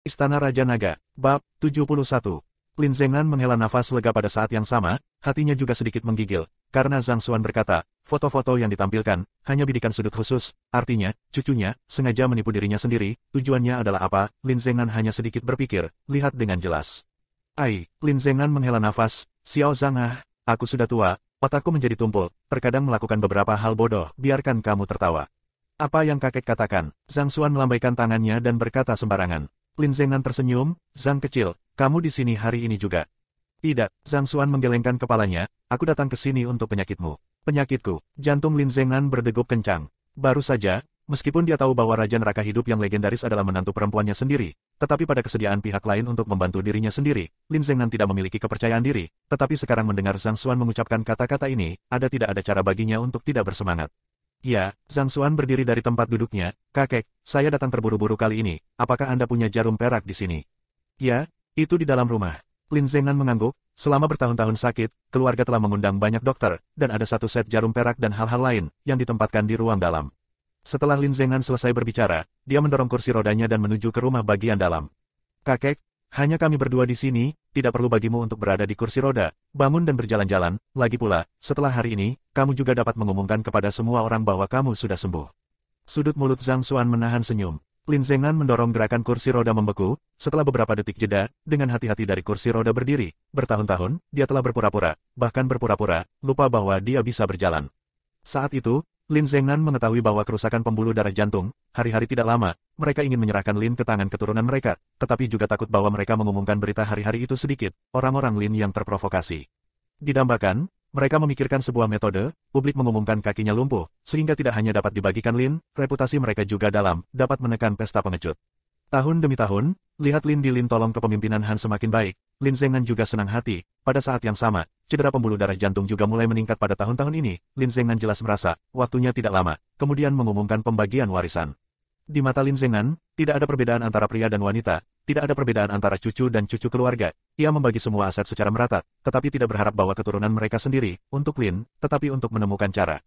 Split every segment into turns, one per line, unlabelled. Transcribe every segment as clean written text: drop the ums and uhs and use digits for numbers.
Istana Raja Naga, Bab 71. Lin Zengnan menghela nafas lega pada saat yang sama, hatinya juga sedikit menggigil, karena Zhang Xuan berkata, foto-foto yang ditampilkan, hanya bidikan sudut khusus, artinya, cucunya, sengaja menipu dirinya sendiri, tujuannya adalah apa, Lin Zengnan hanya sedikit berpikir, lihat dengan jelas. Lin Zengnan menghela nafas, Xiao Zhang aku sudah tua, otakku menjadi tumpul, terkadang melakukan beberapa hal bodoh, biarkan kamu tertawa. Apa yang kakek katakan? Zhang Xuan melambaikan tangannya dan berkata sembarangan. Lin Zengnan tersenyum, Zhang kecil, kamu di sini hari ini juga. Tidak, Zhang Xuan menggelengkan kepalanya, aku datang ke sini untuk penyakitmu. Penyakitku, jantung Lin Zengnan berdegup kencang. Baru saja, meskipun dia tahu bahwa Raja Neraka Hidup yang legendaris adalah menantu perempuannya sendiri, tetapi pada kesediaan pihak lain untuk membantu dirinya sendiri, Lin Zengnan tidak memiliki kepercayaan diri, tetapi sekarang mendengar Zhang Xuan mengucapkan kata-kata ini, tidak ada cara baginya untuk tidak bersemangat. Ya, Zhang Xuan berdiri dari tempat duduknya, kakek, saya datang terburu-buru kali ini, apakah Anda punya jarum perak di sini? Ya, itu di dalam rumah. Lin Zengnan mengangguk, selama bertahun-tahun sakit, keluarga telah mengundang banyak dokter, dan ada satu set jarum perak dan hal-hal lain, yang ditempatkan di ruang dalam. Setelah Lin Zengnan selesai berbicara, dia mendorong kursi rodanya dan menuju ke rumah bagian dalam. Kakek, hanya kami berdua di sini, tidak perlu bagimu untuk berada di kursi roda, bangun dan berjalan-jalan, lagi pula, setelah hari ini, kamu juga dapat mengumumkan kepada semua orang bahwa kamu sudah sembuh. Sudut mulut Zhang Xuan menahan senyum. Lin Zengnan mendorong gerakan kursi roda membeku, setelah beberapa detik jeda, dengan hati-hati dari kursi roda berdiri, bertahun-tahun, dia telah berpura-pura, bahkan berpura-pura, lupa bahwa dia bisa berjalan. Saat itu, Lin Zengnan mengetahui bahwa kerusakan pembuluh darah jantung, hari-hari tidak lama, mereka ingin menyerahkan Lin ke tangan keturunan mereka, tetapi juga takut bahwa mereka mengumumkan berita hari-hari itu sedikit, orang-orang Lin yang terprovokasi. Didambakan, mereka memikirkan sebuah metode, publik mengumumkan kakinya lumpuh, sehingga tidak hanya dapat dibagikan Lin, reputasi mereka juga dalam, dapat menekan pesta pengecut. Tahun demi tahun, lihat Lin di Lin tolong kepemimpinan Han semakin baik, Lin Zengnan juga senang hati, pada saat yang sama, cedera pembuluh darah jantung juga mulai meningkat pada tahun-tahun ini, Lin Zengnan jelas merasa, waktunya tidak lama, kemudian mengumumkan pembagian warisan. Di mata Lin Zengnan, tidak ada perbedaan antara pria dan wanita, tidak ada perbedaan antara cucu dan cucu keluarga, ia membagi semua aset secara merata, tetapi tidak berharap bahwa keturunan mereka sendiri, untuk Lin, tetapi untuk menemukan cara.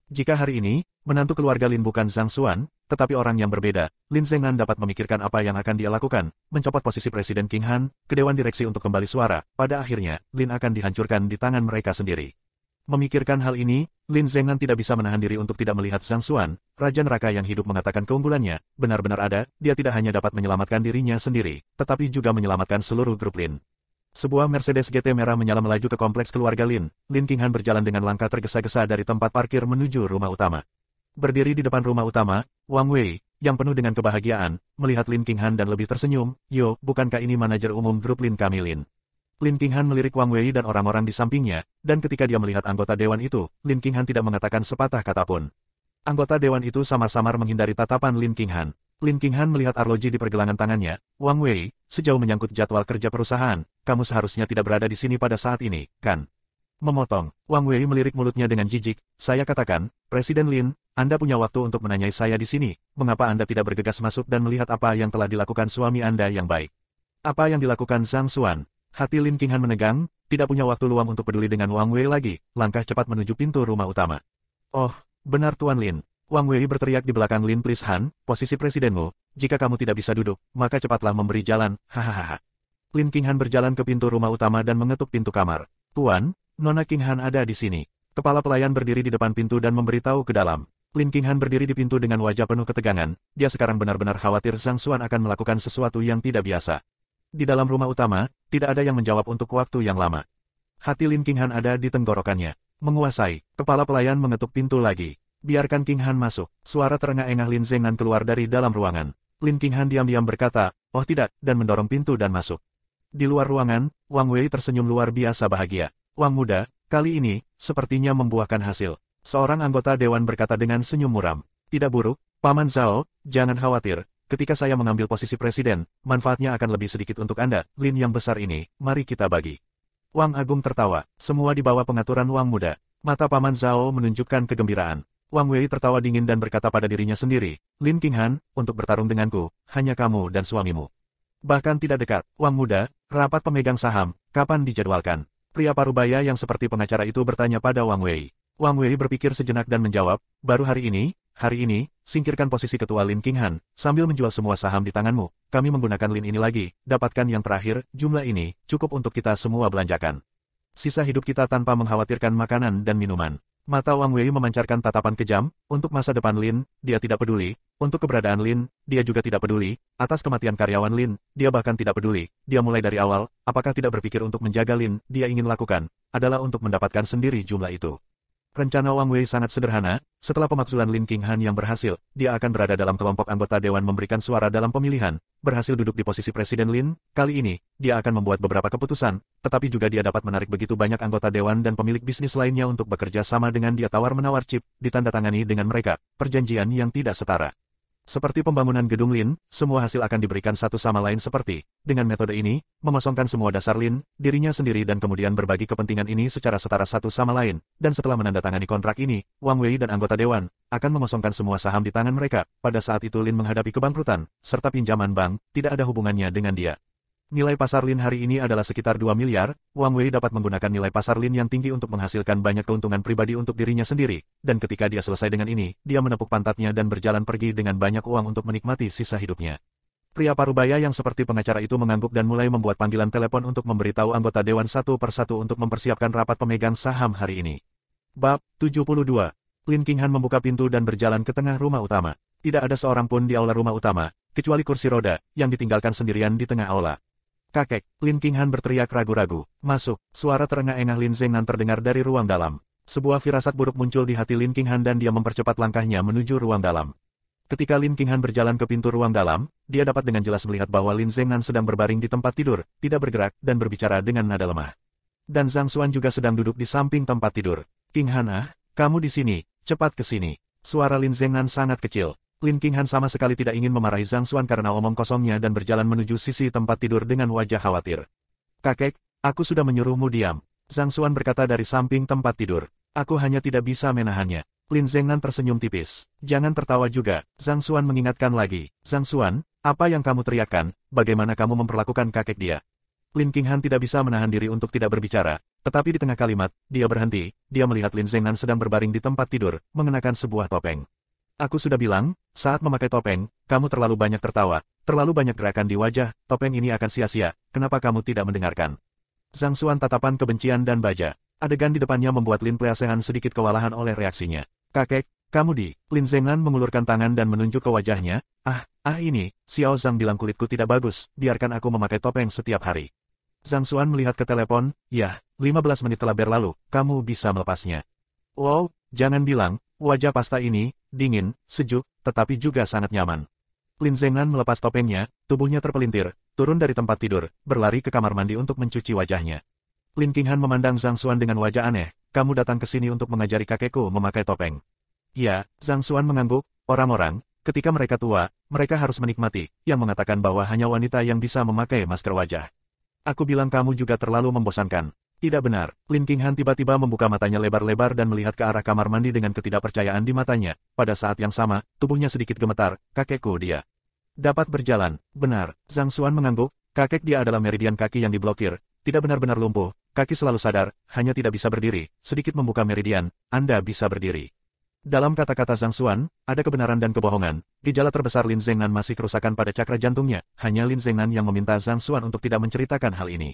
Jika hari ini, menantu keluarga Lin bukan Zhang Xuan, tetapi orang yang berbeda, Lin Zengnan dapat memikirkan apa yang akan dia lakukan, mencopot posisi Presiden King Han, ke Dewan Direksi untuk kembali suara, pada akhirnya, Lin akan dihancurkan di tangan mereka sendiri. Memikirkan hal ini, Lin Zengnan tidak bisa menahan diri untuk tidak melihat Zhang Xuan, Raja Neraka yang hidup mengatakan keunggulannya, benar-benar ada, dia tidak hanya dapat menyelamatkan dirinya sendiri, tetapi juga menyelamatkan seluruh grup Lin. Sebuah Mercedes GT merah menyala melaju ke kompleks keluarga Lin. Lin King Han berjalan dengan langkah tergesa-gesa dari tempat parkir menuju rumah utama. Berdiri di depan rumah utama, Wang Wei, yang penuh dengan kebahagiaan, melihat Lin King Han dan lebih tersenyum, yo, bukankah ini manajer umum grup Lin kami Lin? Lin King Han melirik Wang Wei dan orang-orang di sampingnya, dan ketika dia melihat anggota dewan itu, Lin King Han tidak mengatakan sepatah kata pun. Anggota dewan itu samar-samar menghindari tatapan Lin King Han. Lin King Han melihat arloji di pergelangan tangannya, Wang Wei, sejauh menyangkut jadwal kerja perusahaan, kamu seharusnya tidak berada di sini pada saat ini, kan? Memotong, Wang Wei melirik mulutnya dengan jijik, saya katakan, Presiden Lin, Anda punya waktu untuk menanyai saya di sini, mengapa Anda tidak bergegas masuk dan melihat apa yang telah dilakukan suami Anda yang baik? Apa yang dilakukan Zhang Xuan? Hati Lin King Han menegang, tidak punya waktu luang untuk peduli dengan Wang Wei lagi, langkah cepat menuju pintu rumah utama. Oh, benar Tuan Lin. Wang Wei berteriak di belakang Lin, please Han, posisi presidenmu, jika kamu tidak bisa duduk, maka cepatlah memberi jalan, hahaha. Lin King Han berjalan ke pintu rumah utama dan mengetuk pintu kamar. Tuan, Nona King Han ada di sini. Kepala pelayan berdiri di depan pintu dan memberitahu ke dalam. Lin King Han berdiri di pintu dengan wajah penuh ketegangan, dia sekarang benar-benar khawatir Zhang Xuan akan melakukan sesuatu yang tidak biasa. Di dalam rumah utama, tidak ada yang menjawab untuk waktu yang lama. Hati Lin King Han ada di tenggorokannya. Menguasai, kepala pelayan mengetuk pintu lagi. Biarkan King Han masuk. Suara terengah-engah Lin Zengnan keluar dari dalam ruangan. Lin King Han diam-diam berkata, oh tidak, dan mendorong pintu dan masuk. Di luar ruangan, Wang Wei tersenyum luar biasa bahagia. Wang muda, kali ini, sepertinya membuahkan hasil. Seorang anggota dewan berkata dengan senyum muram. Tidak buruk, Paman Zhao, jangan khawatir. Ketika saya mengambil posisi presiden, manfaatnya akan lebih sedikit untuk Anda, Lin yang besar ini, mari kita bagi. Wang Agung tertawa, semua di bawah pengaturan Wang muda. Mata Paman Zhao menunjukkan kegembiraan. Wang Wei tertawa dingin dan berkata pada dirinya sendiri, Lin King Han, untuk bertarung denganku, hanya kamu dan suamimu. Bahkan tidak dekat, Wang muda, rapat pemegang saham, kapan dijadwalkan? Pria parubaya yang seperti pengacara itu bertanya pada Wang Wei. Wang Wei berpikir sejenak dan menjawab, baru hari ini, hari ini, singkirkan posisi ketua Lin Qinghan, sambil menjual semua saham di tanganmu. Kami menggunakan Lin ini lagi, dapatkan yang terakhir, jumlah ini, cukup untuk kita semua belanjakan. Sisa hidup kita tanpa mengkhawatirkan makanan dan minuman. Mata Wang Wei memancarkan tatapan kejam, untuk masa depan Lin, dia tidak peduli, untuk keberadaan Lin, dia juga tidak peduli, atas kematian karyawan Lin, dia bahkan tidak peduli, dia mulai dari awal, apakah tidak berpikir untuk menjaga Lin, dia ingin lakukan, adalah untuk mendapatkan sendiri jumlah itu. Rencana Wang Wei sangat sederhana, setelah pemakzulan Lin Qinghan yang berhasil, dia akan berada dalam kelompok anggota dewan memberikan suara dalam pemilihan, berhasil duduk di posisi Presiden Lin, kali ini, dia akan membuat beberapa keputusan, tetapi juga dia dapat menarik begitu banyak anggota dewan dan pemilik bisnis lainnya untuk bekerja sama dengan dia tawar-menawar chip, ditandatangani dengan mereka, perjanjian yang tidak setara. Seperti pembangunan gedung Lin, semua hasil akan diberikan satu sama lain seperti, dengan metode ini, mengosongkan semua dasar Lin, dirinya sendiri dan kemudian berbagi kepentingan ini secara setara satu sama lain, dan setelah menandatangani kontrak ini, Wang Wei dan anggota dewan, akan mengosongkan semua saham di tangan mereka, pada saat itu Lin menghadapi kebangkrutan, serta pinjaman bank, tidak ada hubungannya dengan dia. Nilai pasar Lin hari ini adalah sekitar 2 miliar, Wang Wei dapat menggunakan nilai pasar Lin yang tinggi untuk menghasilkan banyak keuntungan pribadi untuk dirinya sendiri, dan ketika dia selesai dengan ini, dia menepuk pantatnya dan berjalan pergi dengan banyak uang untuk menikmati sisa hidupnya. Pria parubaya yang seperti pengacara itu mengangguk dan mulai membuat panggilan telepon untuk memberitahu anggota dewan satu persatu untuk mempersiapkan rapat pemegang saham hari ini. Bab 72. Lin Qinghan membuka pintu dan berjalan ke tengah rumah utama. Tidak ada seorang pun di aula rumah utama, kecuali kursi roda, yang ditinggalkan sendirian di tengah aula. Kakek, Lin Qinghan berteriak ragu-ragu. Masuk, suara terengah-engah Lin Zengnan terdengar dari ruang dalam. Sebuah firasat buruk muncul di hati Lin Qinghan dan dia mempercepat langkahnya menuju ruang dalam. Ketika Lin Qinghan berjalan ke pintu ruang dalam, dia dapat dengan jelas melihat bahwa Lin Zengnan sedang berbaring di tempat tidur, tidak bergerak, dan berbicara dengan nada lemah. Dan Zhang Xuan juga sedang duduk di samping tempat tidur. Qinghan kamu di sini, cepat ke sini. Suara Lin Zengnan sangat kecil. Lin Qinghan sama sekali tidak ingin memarahi Zhang Xuan karena omong kosongnya dan berjalan menuju sisi tempat tidur dengan wajah khawatir. Kakek, aku sudah menyuruhmu diam. Zhang Xuan berkata dari samping tempat tidur. Aku hanya tidak bisa menahannya. Lin Zengnan tersenyum tipis. Jangan tertawa juga, Zhang Xuan mengingatkan lagi. Zhang Xuan, apa yang kamu teriakkan, bagaimana kamu memperlakukan kakek dia? Lin Qinghan tidak bisa menahan diri untuk tidak berbicara, tetapi di tengah kalimat, dia berhenti, dia melihat Lin Zengnan sedang berbaring di tempat tidur, mengenakan sebuah topeng. Aku sudah bilang, saat memakai topeng, kamu terlalu banyak tertawa, terlalu banyak gerakan di wajah, topeng ini akan sia-sia, kenapa kamu tidak mendengarkan? Zhang Xuan tatapan kebencian dan baja. Adegan di depannya membuat Lin Pleasehan sedikit kewalahan oleh reaksinya. Kakek, kamu di... Lin Zengnan mengulurkan tangan dan menunjuk ke wajahnya. Ini, Xiao Zhang bilang kulitku tidak bagus, biarkan aku memakai topeng setiap hari. Zhang Xuan melihat ke telepon, ya, 15 menit telah berlalu, kamu bisa melepasnya. Wow, jangan bilang, wajah pasta ini, dingin, sejuk, tetapi juga sangat nyaman. Lin Zengnan melepas topengnya, tubuhnya terpelintir, turun dari tempat tidur, berlari ke kamar mandi untuk mencuci wajahnya. Lin Qinghan memandang Zhang Xuan dengan wajah aneh, kamu datang ke sini untuk mengajari kakekku memakai topeng. Ya, Zhang Xuan mengangguk, orang-orang, ketika mereka tua, mereka harus menikmati, yang mengatakan bahwa hanya wanita yang bisa memakai masker wajah. Aku bilang kamu juga terlalu membosankan. Tidak benar, Lin Qinghan tiba-tiba membuka matanya lebar-lebar dan melihat ke arah kamar mandi dengan ketidakpercayaan di matanya. Pada saat yang sama, tubuhnya sedikit gemetar, kakekku dia. Dapat berjalan, benar, Zhang Xuan mengangguk, kakek dia adalah meridian kaki yang diblokir, tidak benar-benar lumpuh, kaki selalu sadar, hanya tidak bisa berdiri, sedikit membuka meridian, Anda bisa berdiri. Dalam kata-kata Zhang Xuan, ada kebenaran dan kebohongan, gejala terbesar Lin Zengnan masih kerusakan pada cakra jantungnya, hanya Lin Zengnan yang meminta Zhang Xuan untuk tidak menceritakan hal ini.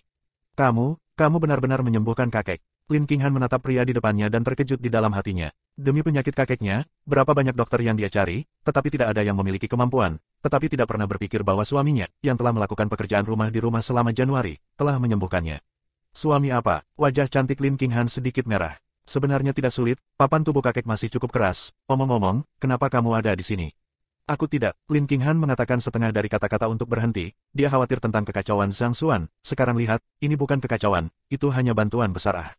Kamu benar-benar menyembuhkan kakek. Lin Qinghan menatap pria di depannya dan terkejut di dalam hatinya. Demi penyakit kakeknya, berapa banyak dokter yang dia cari, tetapi tidak ada yang memiliki kemampuan, tetapi tidak pernah berpikir bahwa suaminya, yang telah melakukan pekerjaan rumah di rumah selama Januari, telah menyembuhkannya. Suami apa? Wajah cantik Lin Qinghan sedikit merah. Sebenarnya tidak sulit, papan tubuh kakek masih cukup keras. Omong-omong, kenapa kamu ada di sini? Aku tidak, Lin Qinghan mengatakan setengah dari kata-kata untuk berhenti, dia khawatir tentang kekacauan Zhang Xuan, sekarang lihat, ini bukan kekacauan, itu hanya bantuan besar.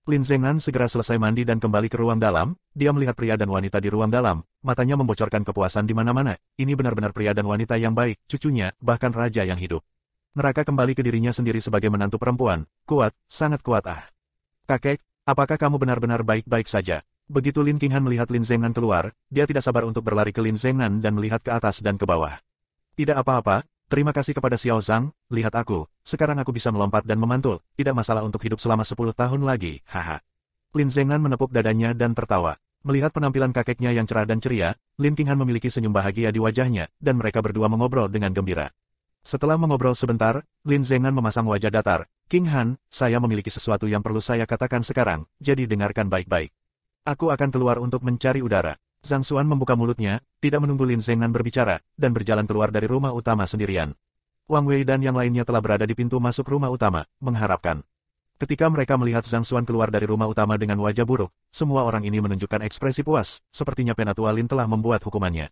Lin Zengnan segera selesai mandi dan kembali ke ruang dalam, dia melihat pria dan wanita di ruang dalam, matanya membocorkan kepuasan di mana-mana, ini benar-benar pria dan wanita yang baik, cucunya, bahkan raja yang hidup. Neraka kembali ke dirinya sendiri sebagai menantu perempuan, kuat, sangat kuat. Kakek, apakah kamu benar-benar baik-baik saja? Begitu Lin Qinghan melihat Lin Zengnan keluar, dia tidak sabar untuk berlari ke Lin Zengnan dan melihat ke atas dan ke bawah. Tidak apa-apa, terima kasih kepada Xiao Zhang, lihat aku, sekarang aku bisa melompat dan memantul, tidak masalah untuk hidup selama 10 tahun lagi, haha. Lin Zengnan menepuk dadanya dan tertawa. Melihat penampilan kakeknya yang cerah dan ceria, Lin Qinghan memiliki senyum bahagia di wajahnya, dan mereka berdua mengobrol dengan gembira. Setelah mengobrol sebentar, Lin Zengnan memasang wajah datar. "Qinghan, saya memiliki sesuatu yang perlu saya katakan sekarang, jadi dengarkan baik-baik. Aku akan keluar untuk mencari udara." Zhang Xuan membuka mulutnya, tidak menunggu Lin Zengnan berbicara, dan berjalan keluar dari rumah utama sendirian. Wang Wei dan yang lainnya telah berada di pintu masuk rumah utama, mengharapkan. Ketika mereka melihat Zhang Xuan keluar dari rumah utama dengan wajah buruk, semua orang ini menunjukkan ekspresi puas, sepertinya Penatua Lin telah membuat hukumannya.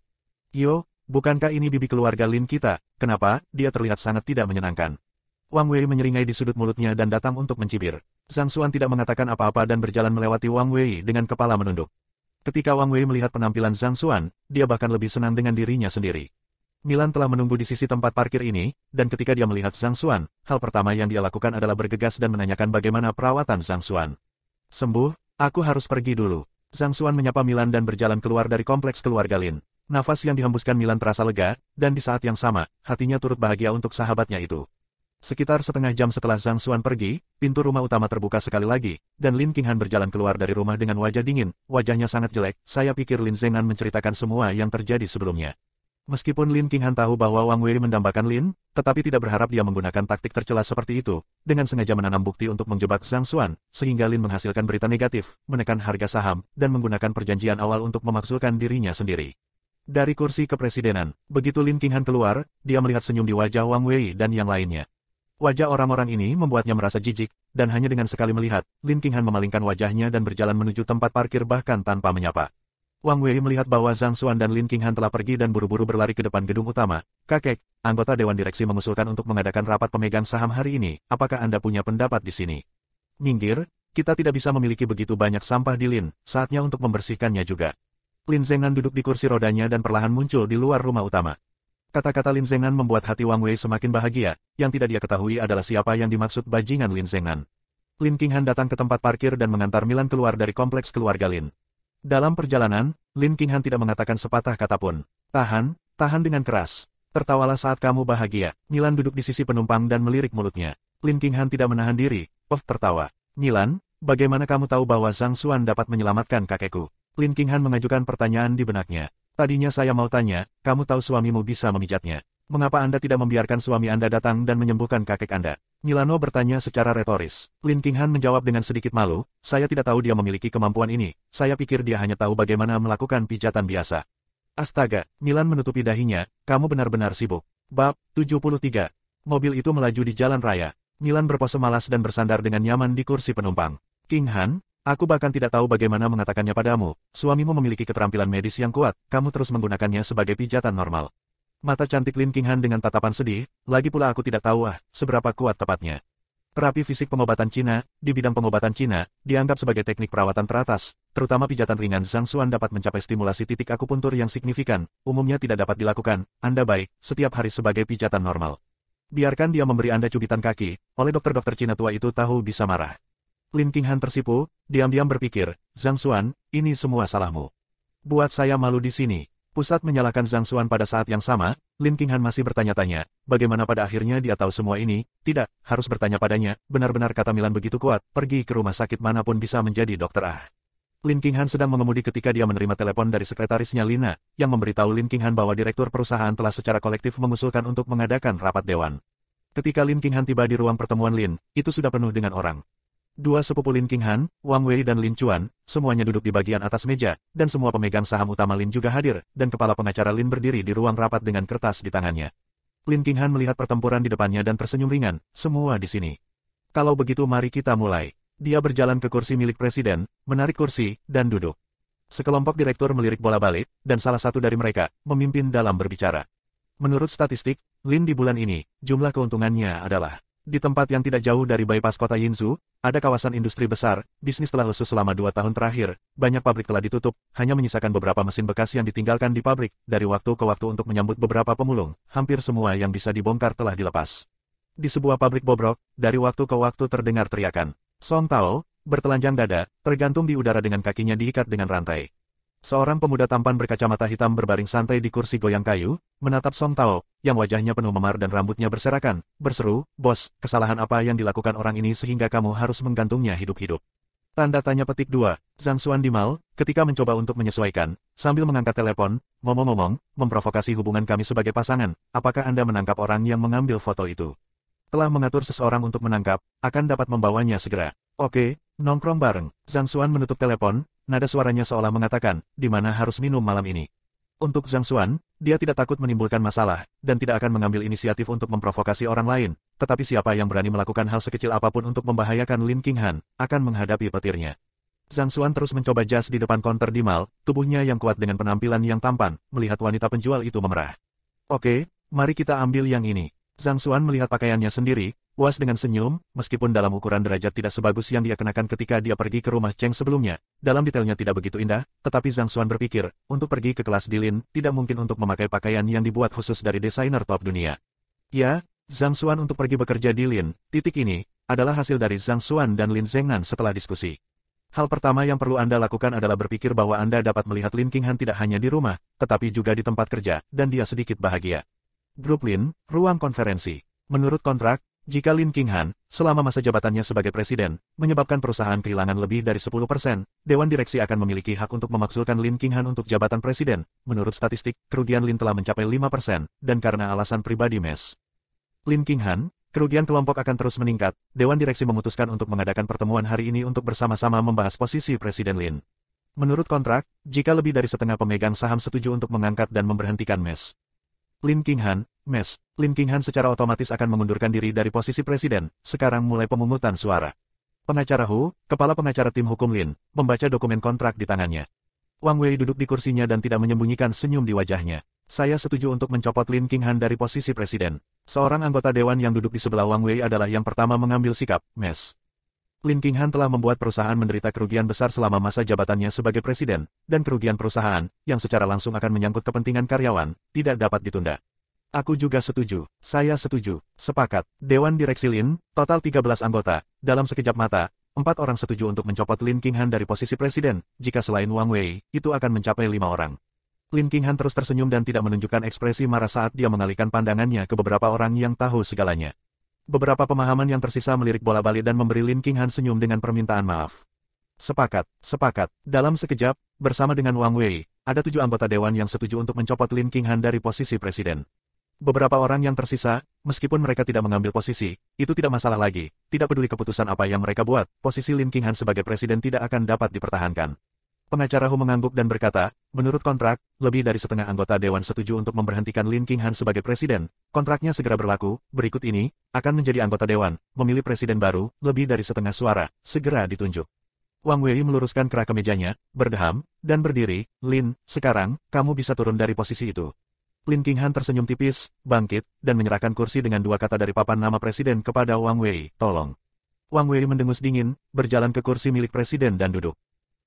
"Yo, bukankah ini bibi keluarga Lin kita? Kenapa, dia terlihat sangat tidak menyenangkan?" Wang Wei menyeringai di sudut mulutnya dan datang untuk mencibir. Zhang Xuan tidak mengatakan apa-apa dan berjalan melewati Wang Wei dengan kepala menunduk. Ketika Wang Wei melihat penampilan Zhang Xuan, dia bahkan lebih senang dengan dirinya sendiri. Milan telah menunggu di sisi tempat parkir ini, dan ketika dia melihat Zhang Xuan, hal pertama yang dia lakukan adalah bergegas dan menanyakan bagaimana perawatan Zhang Xuan. "Sembuh, aku harus pergi dulu." Zhang Xuan menyapa Milan dan berjalan keluar dari kompleks keluarga Lin. Nafas yang dihembuskan Milan terasa lega, dan di saat yang sama, hatinya turut bahagia untuk sahabatnya itu. Sekitar setengah jam setelah Zhang Xuan pergi, pintu rumah utama terbuka sekali lagi, dan Lin Qinghan berjalan keluar dari rumah dengan wajah dingin. Wajahnya sangat jelek. "Saya pikir Lin Zengnan menceritakan semua yang terjadi sebelumnya." Meskipun Lin Qinghan tahu bahwa Wang Wei mendambakan Lin, tetapi tidak berharap dia menggunakan taktik tercela seperti itu, dengan sengaja menanam bukti untuk menjebak Zhang Xuan, sehingga Lin menghasilkan berita negatif, menekan harga saham, dan menggunakan perjanjian awal untuk memakzulkan dirinya sendiri. Dari kursi kepresidenan, begitu Lin Qinghan keluar, dia melihat senyum di wajah Wang Wei dan yang lainnya. Wajah orang-orang ini membuatnya merasa jijik, dan hanya dengan sekali melihat, Lin Qinghan memalingkan wajahnya dan berjalan menuju tempat parkir bahkan tanpa menyapa. Wang Wei melihat bahwa Zhang Xuan dan Lin Qinghan telah pergi dan buru-buru berlari ke depan gedung utama. "Kakek, anggota Dewan Direksi mengusulkan untuk mengadakan rapat pemegang saham hari ini. Apakah Anda punya pendapat di sini?" "Minggir, kita tidak bisa memiliki begitu banyak sampah di Lin, saatnya untuk membersihkannya juga." Lin Zengnan duduk di kursi rodanya dan perlahan muncul di luar rumah utama. Kata-kata Lin Zengnan membuat hati Wang Wei semakin bahagia, yang tidak dia ketahui adalah siapa yang dimaksud bajingan Lin Zengnan. Lin Qinghan datang ke tempat parkir dan mengantar Milan keluar dari kompleks keluarga Lin. Dalam perjalanan, Lin Qinghan tidak mengatakan sepatah kata pun. Tahan dengan keras. Tertawalah saat kamu bahagia." Milan duduk di sisi penumpang dan melirik mulutnya. Lin Qinghan tidak menahan diri, tertawa. "Milan, bagaimana kamu tahu bahwa Zhang Xuan dapat menyelamatkan kakekku?" Lin Qinghan mengajukan pertanyaan di benaknya. "Tadinya saya mau tanya, kamu tahu suamimu bisa memijatnya. Mengapa Anda tidak membiarkan suami Anda datang dan menyembuhkan kakek Anda?" Milano bertanya secara retoris. Lin Qinghan menjawab dengan sedikit malu, "Saya tidak tahu dia memiliki kemampuan ini. Saya pikir dia hanya tahu bagaimana melakukan pijatan biasa." "Astaga," Milan menutupi dahinya, "kamu benar-benar sibuk." Bab 73. Mobil itu melaju di jalan raya. Milan berpose malas dan bersandar dengan nyaman di kursi penumpang. "Qinghan, aku bahkan tidak tahu bagaimana mengatakannya padamu. Suamimu memiliki keterampilan medis yang kuat, kamu terus menggunakannya sebagai pijatan normal." Mata cantik Lin Qinghan dengan tatapan sedih, "Lagi pula aku tidak tahu seberapa kuat tepatnya." Terapi fisik pengobatan Cina, di bidang pengobatan Cina, dianggap sebagai teknik perawatan teratas, terutama pijatan ringan. Zhang Xuan dapat mencapai stimulasi titik akupuntur yang signifikan, umumnya tidak dapat dilakukan. Anda baik, setiap hari sebagai pijatan normal. Biarkan dia memberi Anda cubitan kaki, oleh dokter-dokter Cina tua itu tahu bisa marah. Lin Qinghan tersipu, diam-diam berpikir, "Zhang Xuan, ini semua salahmu. Buat saya malu di sini." Pusat menyalahkan Zhang Xuan pada saat yang sama, Lin Qinghan masih bertanya-tanya, bagaimana pada akhirnya dia tahu semua ini? Tidak, harus bertanya padanya, benar-benar kata Milan begitu kuat, pergi ke rumah sakit manapun bisa menjadi dokter. Lin Qinghan sedang mengemudi ketika dia menerima telepon dari sekretarisnya Lina, yang memberitahu Lin Qinghan bahwa direktur perusahaan telah secara kolektif mengusulkan untuk mengadakan rapat dewan. Ketika Lin Qinghan tiba di ruang pertemuan Lin, itu sudah penuh dengan orang. Dua sepupu Lin Qinghan, Wang Wei dan Lin Chuan, semuanya duduk di bagian atas meja, dan semua pemegang saham utama Lin juga hadir, dan kepala pengacara Lin berdiri di ruang rapat dengan kertas di tangannya. Lin Qinghan melihat pertempuran di depannya dan tersenyum ringan, "Semua di sini. Kalau begitu mari kita mulai." Dia berjalan ke kursi milik presiden, menarik kursi, dan duduk. Sekelompok direktur melirik bola balik, dan salah satu dari mereka, memimpin dalam berbicara. Menurut statistik, Lin di bulan ini, jumlah keuntungannya adalah di tempat yang tidak jauh dari bypass kota Yinzhou, ada kawasan industri besar, bisnis telah lesu selama 2 tahun terakhir, banyak pabrik telah ditutup, hanya menyisakan beberapa mesin bekas yang ditinggalkan di pabrik, dari waktu ke waktu untuk menyambut beberapa pemulung, hampir semua yang bisa dibongkar telah dilepas. Di sebuah pabrik bobrok, dari waktu ke waktu terdengar teriakan. Song Tao, bertelanjang dada, tergantung di udara dengan kakinya diikat dengan rantai. Seorang pemuda tampan berkacamata hitam berbaring santai di kursi goyang kayu, menatap Song Tao, yang wajahnya penuh memar dan rambutnya berserakan, berseru, "Bos, kesalahan apa yang dilakukan orang ini sehingga kamu harus menggantungnya hidup-hidup?" Tanda tanya petik 2. Zhang Xuan di mal, ketika mencoba untuk menyesuaikan, sambil mengangkat telepon, ngomong-ngomong, memprovokasi hubungan kami sebagai pasangan, apakah Anda menangkap orang yang mengambil foto itu? Telah mengatur seseorang untuk menangkap, akan dapat membawanya segera. Oke, nongkrong bareng. Zhang Xuan menutup telepon, nada suaranya seolah mengatakan, di mana harus minum malam ini. Untuk Zhang Xuan, dia tidak takut menimbulkan masalah, dan tidak akan mengambil inisiatif untuk memprovokasi orang lain, tetapi siapa yang berani melakukan hal sekecil apapun untuk membahayakan Lin Qinghan, akan menghadapi petirnya. Zhang Xuan terus mencoba jas di depan konter di mal, tubuhnya yang kuat dengan penampilan yang tampan, melihat wanita penjual itu memerah. Oke, mari kita ambil yang ini. Zhang Xuan melihat pakaiannya sendiri, puas dengan senyum, meskipun dalam ukuran derajat tidak sebagus yang dia kenakan ketika dia pergi ke rumah Cheng sebelumnya. Dalam detailnya tidak begitu indah, tetapi Zhang Xuan berpikir, untuk pergi ke kelas di Lin, tidak mungkin untuk memakai pakaian yang dibuat khusus dari desainer top dunia. Ya, Zhang Xuan untuk pergi bekerja di Lin, titik ini, adalah hasil dari Zhang Xuan dan Lin Zhengnan setelah diskusi. Hal pertama yang perlu Anda lakukan adalah berpikir bahwa Anda dapat melihat Lin Qinghan tidak hanya di rumah, tetapi juga di tempat kerja, dan dia sedikit bahagia. Grup Lin, ruang konferensi. Menurut kontrak, jika Lin Qinghan, selama masa jabatannya sebagai presiden, menyebabkan perusahaan kehilangan lebih dari 10%, Dewan Direksi akan memiliki hak untuk memakzulkan Lin Qinghan untuk jabatan presiden. Menurut statistik, kerugian Lin telah mencapai 5%, dan karena alasan pribadi Mes Lin Qinghan, kerugian kelompok akan terus meningkat. Dewan Direksi memutuskan untuk mengadakan pertemuan hari ini untuk bersama-sama membahas posisi Presiden Lin. Menurut kontrak, jika lebih dari setengah pemegang saham setuju untuk mengangkat dan memberhentikan Mes Lin Qinghan, Lin Qinghan secara otomatis akan mengundurkan diri dari posisi presiden. Sekarang mulai pemungutan suara. Pengacara Hu, kepala pengacara tim hukum Lin, membaca dokumen kontrak di tangannya. Wang Wei duduk di kursinya dan tidak menyembunyikan senyum di wajahnya. Saya setuju untuk mencopot Lin Qinghan dari posisi presiden. Seorang anggota dewan yang duduk di sebelah Wang Wei adalah yang pertama mengambil sikap. Lin Qinghan telah membuat perusahaan menderita kerugian besar selama masa jabatannya sebagai presiden, dan kerugian perusahaan, yang secara langsung akan menyangkut kepentingan karyawan, tidak dapat ditunda. Aku juga setuju. Saya setuju. Sepakat. Dewan Direksi Lin, total 13 anggota. Dalam sekejap mata, 4 orang setuju untuk mencopot Lin Qinghan dari posisi presiden. Jika selain Wang Wei, itu akan mencapai 5 orang. Lin Qinghan terus tersenyum dan tidak menunjukkan ekspresi marah saat dia mengalihkan pandangannya ke beberapa orang yang tahu segalanya. Beberapa pemahaman yang tersisa melirik bola-balik dan memberi Lin Qinghan senyum dengan permintaan maaf. Sepakat. Dalam sekejap, bersama dengan Wang Wei, ada 7 anggota dewan yang setuju untuk mencopot Lin Qinghan dari posisi presiden. Beberapa orang yang tersisa, meskipun mereka tidak mengambil posisi, itu tidak masalah lagi. Tidak peduli keputusan apa yang mereka buat, posisi Lin Qinghan sebagai presiden tidak akan dapat dipertahankan. Pengacara Hu mengangguk dan berkata, menurut kontrak, lebih dari setengah anggota dewan setuju untuk memberhentikan Lin Qinghan sebagai presiden. Kontraknya segera berlaku, berikut ini, akan menjadi anggota dewan, memilih presiden baru, lebih dari setengah suara, segera ditunjuk. Wang Wei meluruskan kerak kemejanya, berdeham, dan berdiri. Lin, sekarang, kamu bisa turun dari posisi itu. Lin Qinghan tersenyum tipis, bangkit, dan menyerahkan kursi dengan 2 kata dari papan nama presiden kepada Wang Wei, tolong. Wang Wei mendengus dingin, berjalan ke kursi milik presiden dan duduk.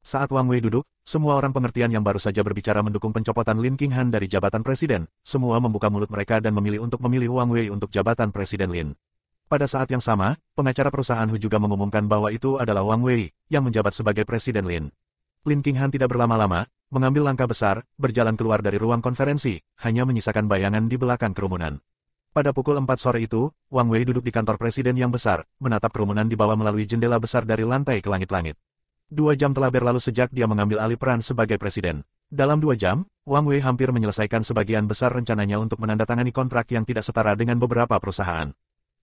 Saat Wang Wei duduk, semua orang pengertian yang baru saja berbicara mendukung pencopotan Lin Qinghan dari jabatan presiden. Semua membuka mulut mereka dan memilih untuk memilih Wang Wei untuk jabatan presiden Lin. Pada saat yang sama, pengacara perusahaan Hu juga mengumumkan bahwa itu adalah Wang Wei, yang menjabat sebagai presiden Lin. Lin Qinghan tidak berlama-lama, mengambil langkah besar, berjalan keluar dari ruang konferensi, hanya menyisakan bayangan di belakang kerumunan. Pada pukul 4 sore itu, Wang Wei duduk di kantor presiden yang besar, menatap kerumunan di bawah melalui jendela besar dari lantai ke langit-langit. 2 jam telah berlalu sejak dia mengambil alih peran sebagai presiden. Dalam 2 jam, Wang Wei hampir menyelesaikan sebagian besar rencananya untuk menandatangani kontrak yang tidak setara dengan beberapa perusahaan.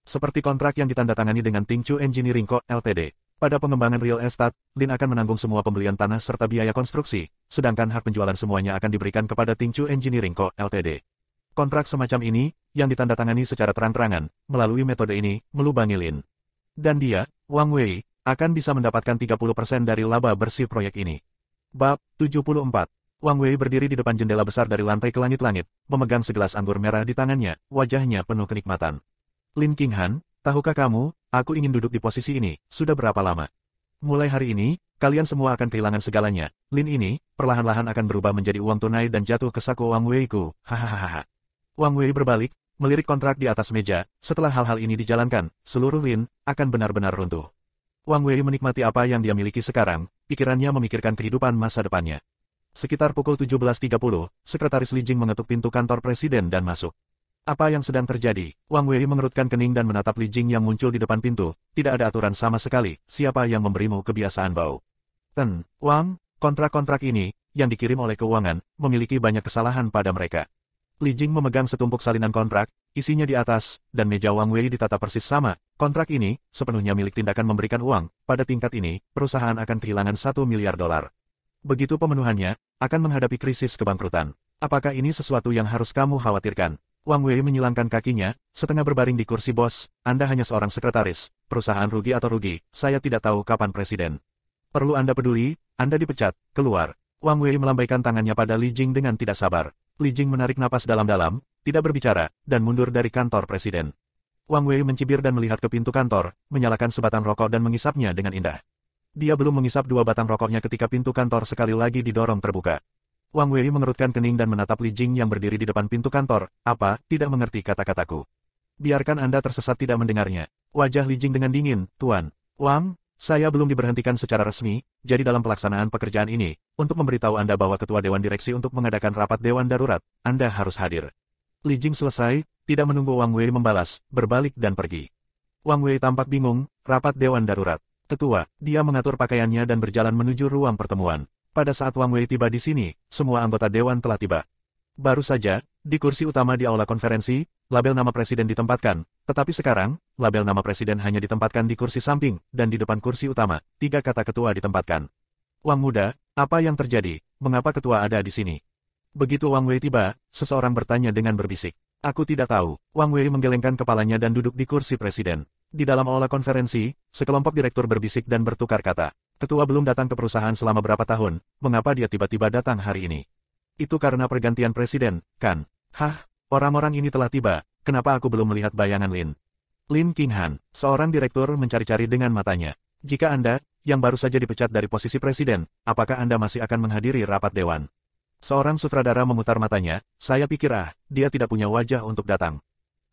Seperti kontrak yang ditandatangani dengan Tingchu Engineering Co. Ltd. Pada pengembangan real estate, Lin akan menanggung semua pembelian tanah serta biaya konstruksi, sedangkan hak penjualan semuanya akan diberikan kepada Tingchu Engineering Co. Ltd. Kontrak semacam ini, yang ditandatangani secara terang-terangan, melalui metode ini, melubangi Lin. Dan dia, Wang Wei, akan bisa mendapatkan 30% dari laba bersih proyek ini. Bab 74. Wang Wei berdiri di depan jendela besar dari lantai ke langit-langit, memegang segelas anggur merah di tangannya, wajahnya penuh kenikmatan. Lin Qinghan, tahukah kamu, aku ingin duduk di posisi ini, sudah berapa lama? Mulai hari ini, kalian semua akan kehilangan segalanya. Lin ini, perlahan-lahan akan berubah menjadi uang tunai dan jatuh ke saku Wang Wei-ku. Hahaha. Wang Wei berbalik, melirik kontrak di atas meja. Setelah hal-hal ini dijalankan, seluruh Lin akan benar-benar runtuh. Wang Wei menikmati apa yang dia miliki sekarang, pikirannya memikirkan kehidupan masa depannya. Sekitar pukul 17.30, Sekretaris Li Jing mengetuk pintu kantor presiden dan masuk. Apa yang sedang terjadi? Wang Wei mengerutkan kening dan menatap Li Jing yang muncul di depan pintu. Tidak ada aturan sama sekali. Siapa yang memberimu kebiasaan bau? Ten, Wang, kontrak-kontrak ini, yang dikirim oleh keuangan, memiliki banyak kesalahan pada mereka. Li Jing memegang setumpuk salinan kontrak, isinya di atas, dan meja Wang Wei ditata persis sama. Kontrak ini, sepenuhnya milik tindakan memberikan uang. Pada tingkat ini, perusahaan akan kehilangan $1 miliar. Begitu pemenuhannya, akan menghadapi krisis kebangkrutan. Apakah ini sesuatu yang harus kamu khawatirkan? Wang Wei menyilangkan kakinya, setengah berbaring di kursi bos. Anda hanya seorang sekretaris. Perusahaan rugi atau rugi, saya tidak tahu kapan presiden. Perlu Anda peduli, Anda dipecat, keluar. Wang Wei melambaikan tangannya pada Li Jing dengan tidak sabar. Li Jing menarik napas dalam-dalam, tidak berbicara, dan mundur dari kantor presiden. Wang Wei mencibir dan melihat ke pintu kantor, menyalakan sebatang rokok dan mengisapnya dengan indah. Dia belum mengisap 2 batang rokoknya ketika pintu kantor sekali lagi didorong terbuka. Wang Wei mengerutkan kening dan menatap Li Jing yang berdiri di depan pintu kantor. Apa, tidak mengerti kata-kataku? Biarkan Anda tersesat tidak mendengarnya. Wajah Li Jing dengan dingin, Tuan. Wang, saya belum diberhentikan secara resmi, jadi dalam pelaksanaan pekerjaan ini, untuk memberitahu Anda bahwa Ketua Dewan Direksi untuk mengadakan rapat Dewan Darurat, Anda harus hadir. Li Jing selesai, tidak menunggu Wang Wei membalas, berbalik dan pergi. Wang Wei tampak bingung, rapat Dewan Darurat. Ketua, dia mengatur pakaiannya dan berjalan menuju ruang pertemuan. Pada saat Wang Wei tiba di sini, semua anggota Dewan telah tiba. Baru saja, di kursi utama di aula konferensi, label nama presiden ditempatkan, tetapi sekarang, label nama presiden hanya ditempatkan di kursi samping, dan di depan kursi utama, 3 kata ketua ditempatkan. Wang muda, apa yang terjadi? Mengapa ketua ada di sini? Begitu Wang Wei tiba, seseorang bertanya dengan berbisik. Aku tidak tahu. Wang Wei menggelengkan kepalanya dan duduk di kursi presiden. Di dalam aula konferensi, sekelompok direktur berbisik dan bertukar kata. Ketua belum datang ke perusahaan selama berapa tahun, mengapa dia tiba-tiba datang hari ini? Itu karena pergantian presiden, kan? Hah, orang-orang ini telah tiba, kenapa aku belum melihat bayangan Lin? Lin Qinghan, seorang direktur mencari-cari dengan matanya. Jika Anda, yang baru saja dipecat dari posisi presiden, apakah Anda masih akan menghadiri rapat dewan? Seorang sutradara memutar matanya, saya pikir dia tidak punya wajah untuk datang.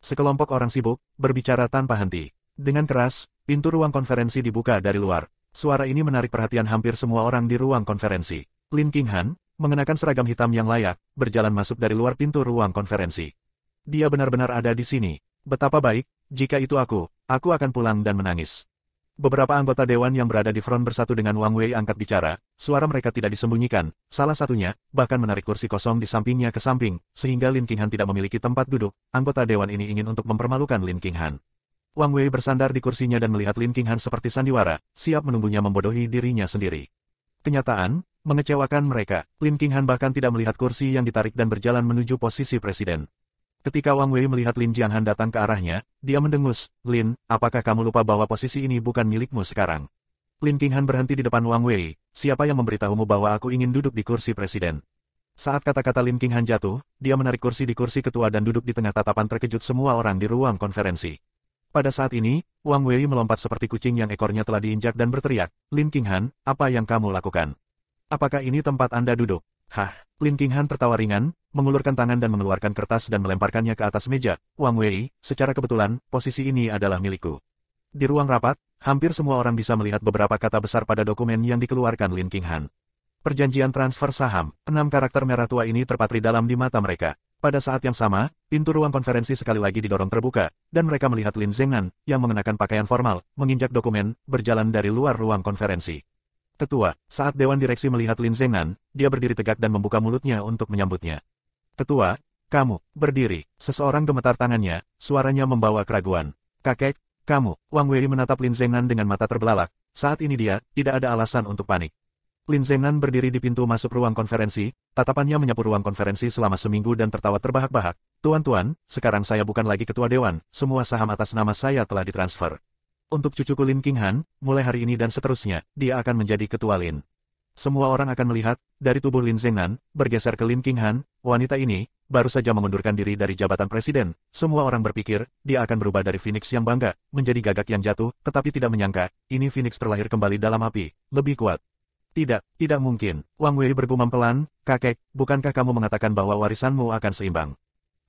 Sekelompok orang sibuk, berbicara tanpa henti. Dengan keras, pintu ruang konferensi dibuka dari luar. Suara ini menarik perhatian hampir semua orang di ruang konferensi. Lin Qinghan, mengenakan seragam hitam yang layak, berjalan masuk dari luar pintu ruang konferensi. Dia benar-benar ada di sini. Betapa baik, jika itu aku akan pulang dan menangis. Beberapa anggota dewan yang berada di front bersatu dengan Wang Wei angkat bicara, suara mereka tidak disembunyikan, salah satunya, bahkan menarik kursi kosong di sampingnya ke samping, sehingga Lin Qinghan tidak memiliki tempat duduk. Anggota dewan ini ingin untuk mempermalukan Lin Qinghan. Wang Wei bersandar di kursinya dan melihat Lin Qinghan seperti sandiwara, siap menunggunya membodohi dirinya sendiri. Kenyataan, mengecewakan mereka. Lin Qinghan bahkan tidak melihat kursi yang ditarik dan berjalan menuju posisi presiden. Ketika Wang Wei melihat Lin Jianghan datang ke arahnya, dia mendengus, Lin, apakah kamu lupa bahwa posisi ini bukan milikmu sekarang? Lin Qinghan berhenti di depan Wang Wei, siapa yang memberitahumu bahwa aku ingin duduk di kursi presiden? Saat kata-kata Lin Qinghan jatuh, dia menarik kursi di kursi ketua dan duduk di tengah tatapan terkejut semua orang di ruang konferensi. Pada saat ini, Wang Wei melompat seperti kucing yang ekornya telah diinjak dan berteriak, Lin Qinghan, apa yang kamu lakukan? Apakah ini tempat Anda duduk? Hah, Lin Qinghan tertawa ringan, mengulurkan tangan dan mengeluarkan kertas dan melemparkannya ke atas meja. Wang Wei, secara kebetulan, posisi ini adalah milikku. Di ruang rapat, hampir semua orang bisa melihat beberapa kata besar pada dokumen yang dikeluarkan Lin Qinghan. Perjanjian transfer saham, 6 karakter merah tua ini terpatri dalam di mata mereka. Pada saat yang sama, pintu ruang konferensi sekali lagi didorong terbuka, dan mereka melihat Lin Zhengnan, yang mengenakan pakaian formal, menginjak dokumen, berjalan dari luar ruang konferensi. Ketua, saat Dewan Direksi melihat Lin Zhengnan, dia berdiri tegak dan membuka mulutnya untuk menyambutnya. Ketua, kamu, berdiri. Seseorang gemetar tangannya, suaranya membawa keraguan. Kakek, kamu. Wang Wei menatap Lin Zhengnan dengan mata terbelalak. Saat ini dia, tidak ada alasan untuk panik. Lin Zhengnan berdiri di pintu masuk ruang konferensi, tatapannya menyapu ruang konferensi selama seminggu dan tertawa terbahak-bahak. Tuan-tuan, sekarang saya bukan lagi ketua dewan, semua saham atas nama saya telah ditransfer. Untuk cucuku Lin Qinghan, mulai hari ini dan seterusnya, dia akan menjadi ketua Lin. Semua orang akan melihat, dari tubuh Lin Zhengnan, bergeser ke Lin Qinghan, wanita ini, baru saja mengundurkan diri dari jabatan presiden. Semua orang berpikir, dia akan berubah dari Phoenix yang bangga, menjadi gagak yang jatuh, tetapi tidak menyangka, ini Phoenix terlahir kembali dalam api, lebih kuat. Tidak mungkin. Wang Wei bergumam pelan, kakek, bukankah kamu mengatakan bahwa warisanmu akan seimbang?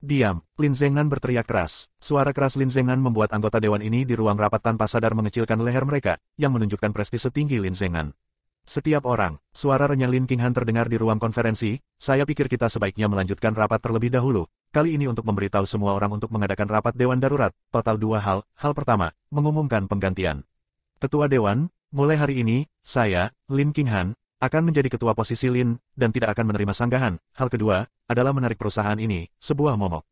Diam, Lin Zhengnan berteriak keras. Suara keras Lin Zhengnan membuat anggota dewan ini di ruang rapat tanpa sadar mengecilkan leher mereka, yang menunjukkan prestise tinggi Lin Zhengnan. Setiap orang, suara renyah Lin Qinghan terdengar di ruang konferensi. Saya pikir kita sebaiknya melanjutkan rapat terlebih dahulu. Kali ini untuk memberitahu semua orang untuk mengadakan rapat Dewan Darurat. Total 2 hal. Hal pertama, mengumumkan penggantian Ketua Dewan. Mulai hari ini, saya, Lin Qinghan, akan menjadi ketua posisi Lin, dan tidak akan menerima sanggahan. Hal kedua, adalah menarik perusahaan ini, sebuah momok.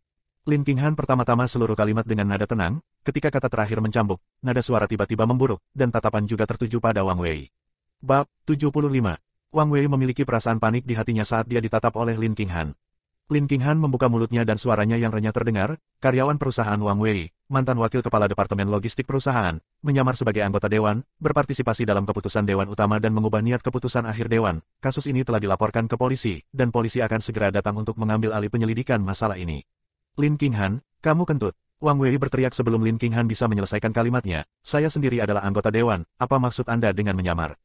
Lin Qinghan pertama-tama seluruh kalimat dengan nada tenang. Ketika kata terakhir mencambuk, nada suara tiba-tiba memburuk, dan tatapan juga tertuju pada Wang Wei. Bab 75. Wang Wei memiliki perasaan panik di hatinya saat dia ditatap oleh Lin Qinghan. Lin Qinghan membuka mulutnya dan suaranya yang renyah terdengar. Karyawan perusahaan Wang Wei, mantan wakil kepala departemen logistik perusahaan, menyamar sebagai anggota dewan, berpartisipasi dalam keputusan dewan utama dan mengubah niat keputusan akhir dewan. Kasus ini telah dilaporkan ke polisi, dan polisi akan segera datang untuk mengambil alih penyelidikan masalah ini. Lin Qinghan, kamu kentut. Wang Wei berteriak sebelum Lin Qinghan bisa menyelesaikan kalimatnya. Saya sendiri adalah anggota dewan. Apa maksud Anda dengan menyamar?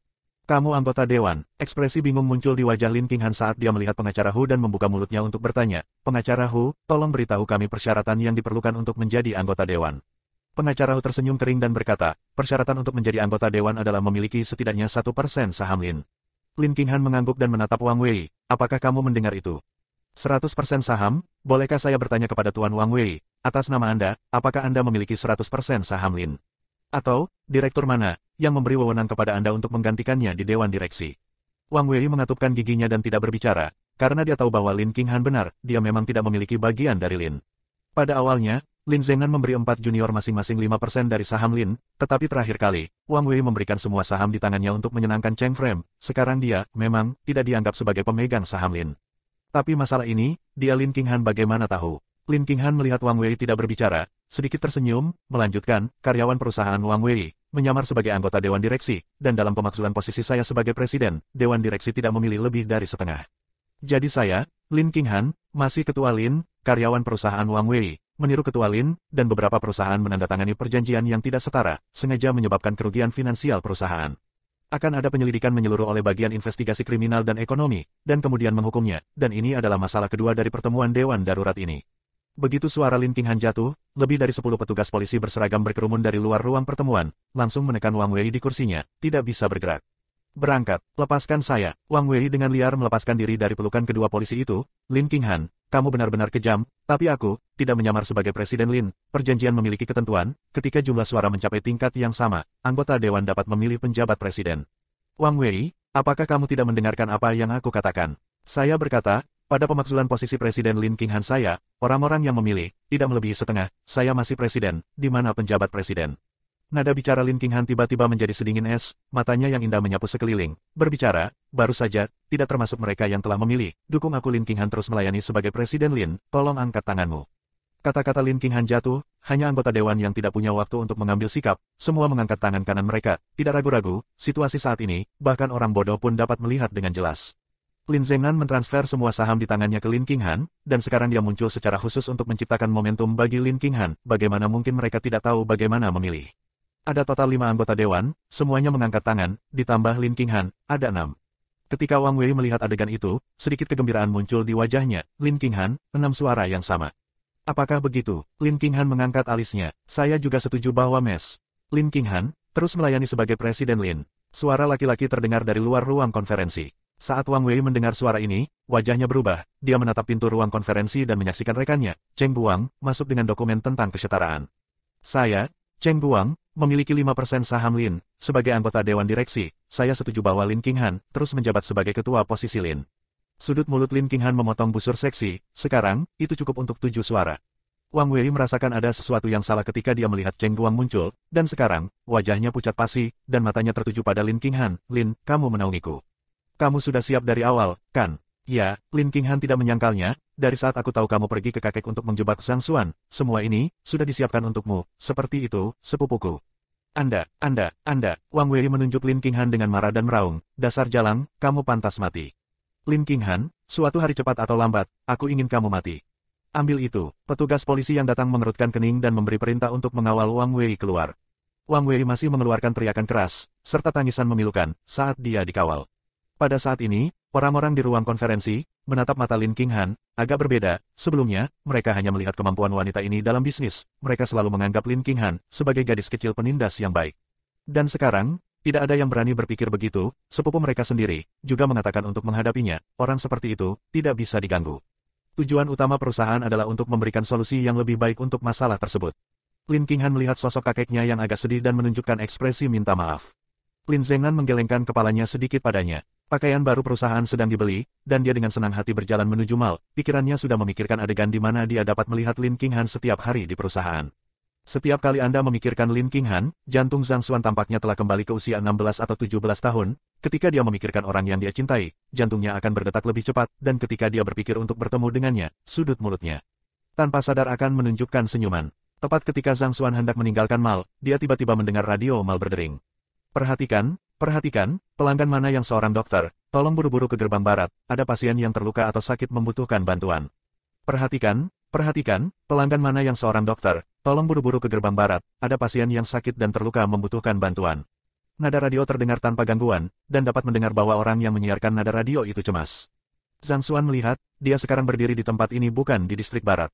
Kamu anggota dewan. Ekspresi bingung muncul di wajah Lin Qinghan saat dia melihat pengacara Hu dan membuka mulutnya untuk bertanya. Pengacara Hu, tolong beritahu kami persyaratan yang diperlukan untuk menjadi anggota dewan. Pengacara Hu tersenyum kering dan berkata, persyaratan untuk menjadi anggota dewan adalah memiliki setidaknya 1% saham Lin. Lin Qinghan mengangguk dan menatap Wang Wei. Apakah kamu mendengar itu? 100% saham? Bolehkah saya bertanya kepada Tuan Wang Wei, atas nama Anda, apakah Anda memiliki 100% saham Lin? Atau, direktur mana yang memberi wewenang kepada Anda untuk menggantikannya di Dewan Direksi? Wang Wei mengatupkan giginya dan tidak berbicara, karena dia tahu bahwa Lin Qinghan benar, dia memang tidak memiliki bagian dari Lin. Pada awalnya, Lin Zengnan memberi 4 junior masing-masing 5% dari saham Lin, tetapi terakhir kali, Wang Wei memberikan semua saham di tangannya untuk menyenangkan Cheng Frem. Sekarang dia, memang, tidak dianggap sebagai pemegang saham Lin. Tapi masalah ini, dia Lin Qinghan bagaimana tahu? Lin Qinghan melihat Wang Wei tidak berbicara, sedikit tersenyum, melanjutkan, karyawan perusahaan Wang Wei, menyamar sebagai anggota Dewan Direksi, dan dalam pemakzulan posisi saya sebagai presiden, Dewan Direksi tidak memilih lebih dari setengah. Jadi saya, Lin Qinghan, masih ketua Lin, karyawan perusahaan Wang Wei, meniru ketua Lin, dan beberapa perusahaan menandatangani perjanjian yang tidak setara, sengaja menyebabkan kerugian finansial perusahaan. Akan ada penyelidikan menyeluruh oleh bagian investigasi kriminal dan ekonomi, dan kemudian menghukumnya, dan ini adalah masalah kedua dari pertemuan Dewan Darurat ini. Begitu suara Lin Qinghan jatuh, lebih dari 10 petugas polisi berseragam berkerumun dari luar ruang pertemuan, langsung menekan Wang Wei di kursinya, tidak bisa bergerak. Berangkat, lepaskan saya. Wang Wei dengan liar melepaskan diri dari pelukan kedua polisi itu. Lin Qinghan, kamu benar-benar kejam, tapi aku tidak menyamar sebagai Presiden Lin. Perjanjian memiliki ketentuan, ketika jumlah suara mencapai tingkat yang sama, anggota dewan dapat memilih penjabat presiden. Wang Wei, apakah kamu tidak mendengarkan apa yang aku katakan? Saya berkata, pada pemakzulan posisi Presiden Lin Qinghan saya, orang-orang yang memilih, tidak melebihi setengah, saya masih presiden, di mana penjabat presiden. Nada bicara Lin Qinghan tiba-tiba menjadi sedingin es, matanya yang indah menyapu sekeliling. Berbicara, baru saja, tidak termasuk mereka yang telah memilih. Dukung aku Lin Qinghan terus melayani sebagai Presiden Lin, tolong angkat tanganmu. Kata-kata Lin Qinghan jatuh, hanya anggota dewan yang tidak punya waktu untuk mengambil sikap, semua mengangkat tangan kanan mereka, tidak ragu-ragu, situasi saat ini, bahkan orang bodoh pun dapat melihat dengan jelas. Lin Zengnan mentransfer semua saham di tangannya ke Lin Qinghan, dan sekarang dia muncul secara khusus untuk menciptakan momentum bagi Lin Qinghan, bagaimana mungkin mereka tidak tahu bagaimana memilih. Ada total 5 anggota dewan, semuanya mengangkat tangan, ditambah Lin Qinghan, ada 6. Ketika Wang Wei melihat adegan itu, sedikit kegembiraan muncul di wajahnya. Lin Qinghan, 6 suara yang sama. Apakah begitu? Lin Qinghan mengangkat alisnya. Saya juga setuju bahwa Mes. Lin Qinghan, terus melayani sebagai Presiden Lin. Suara laki-laki terdengar dari luar ruang konferensi. Saat Wang Wei mendengar suara ini, wajahnya berubah. Dia menatap pintu ruang konferensi dan menyaksikan rekannya, Cheng Buang, masuk dengan dokumen tentang kesetaraan. Saya, Cheng Buang, memiliki 5% saham Lin. Sebagai anggota Dewan Direksi, saya setuju bahwa Lin Qinghan terus menjabat sebagai ketua posisi Lin. Sudut mulut Lin Qinghan memotong busur seksi. Sekarang, itu cukup untuk 7 suara. Wang Wei merasakan ada sesuatu yang salah ketika dia melihat Cheng Buang muncul, dan sekarang, wajahnya pucat pasi, dan matanya tertuju pada Lin Qinghan. Lin, kamu menaungiku. Kamu sudah siap dari awal, kan? Ya, Lin Qinghan tidak menyangkalnya. Dari saat aku tahu kamu pergi ke kakek untuk menjebak Zhang Xuan, semua ini sudah disiapkan untukmu. Seperti itu, sepupuku. Anda. Wang Wei menunjuk Lin Qinghan dengan marah dan meraung. Dasar jalang, kamu pantas mati. Lin Qinghan, suatu hari cepat atau lambat, aku ingin kamu mati. Ambil itu. Petugas polisi yang datang mengerutkan kening dan memberi perintah untuk mengawal Wang Wei keluar. Wang Wei masih mengeluarkan teriakan keras, serta tangisan memilukan, saat dia dikawal. Pada saat ini, orang-orang di ruang konferensi menatap mata Lin Qinghan, agak berbeda. Sebelumnya, mereka hanya melihat kemampuan wanita ini dalam bisnis. Mereka selalu menganggap Lin Qinghan sebagai gadis kecil penindas yang baik. Dan sekarang, Tidak ada yang berani berpikir begitu, sepupu mereka sendiri, juga mengatakan untuk menghadapinya, orang seperti itu, tidak bisa diganggu. Tujuan utama perusahaan adalah untuk memberikan solusi yang lebih baik untuk masalah tersebut. Lin Qinghan melihat sosok kakeknya yang agak sedih dan menunjukkan ekspresi minta maaf. Lin Zengnan menggelengkan kepalanya sedikit padanya. Pakaian baru perusahaan sedang dibeli, dan dia dengan senang hati berjalan menuju mal, pikirannya sudah memikirkan adegan di mana dia dapat melihat Lin Qinghan setiap hari di perusahaan. Setiap kali Anda memikirkan Lin Qinghan, jantung Zhang Xuan tampaknya telah kembali ke usia 16 atau 17 tahun, ketika dia memikirkan orang yang dia cintai, jantungnya akan berdetak lebih cepat, dan ketika dia berpikir untuk bertemu dengannya, sudut mulutnya tanpa sadar akan menunjukkan senyuman. Tepat ketika Zhang Xuan hendak meninggalkan mal, dia tiba-tiba mendengar radio mal berdering. Perhatikan, pelanggan mana yang seorang dokter, tolong buru-buru ke gerbang barat, ada pasien yang terluka atau sakit membutuhkan bantuan. Perhatikan, pelanggan mana yang seorang dokter, tolong buru-buru ke gerbang barat, ada pasien yang sakit dan terluka membutuhkan bantuan. Nada radio terdengar tanpa gangguan, dan dapat mendengar bahwa orang yang menyiarkan nada radio itu cemas. Zhang Xuan melihat, dia sekarang berdiri di tempat ini bukan di distrik barat.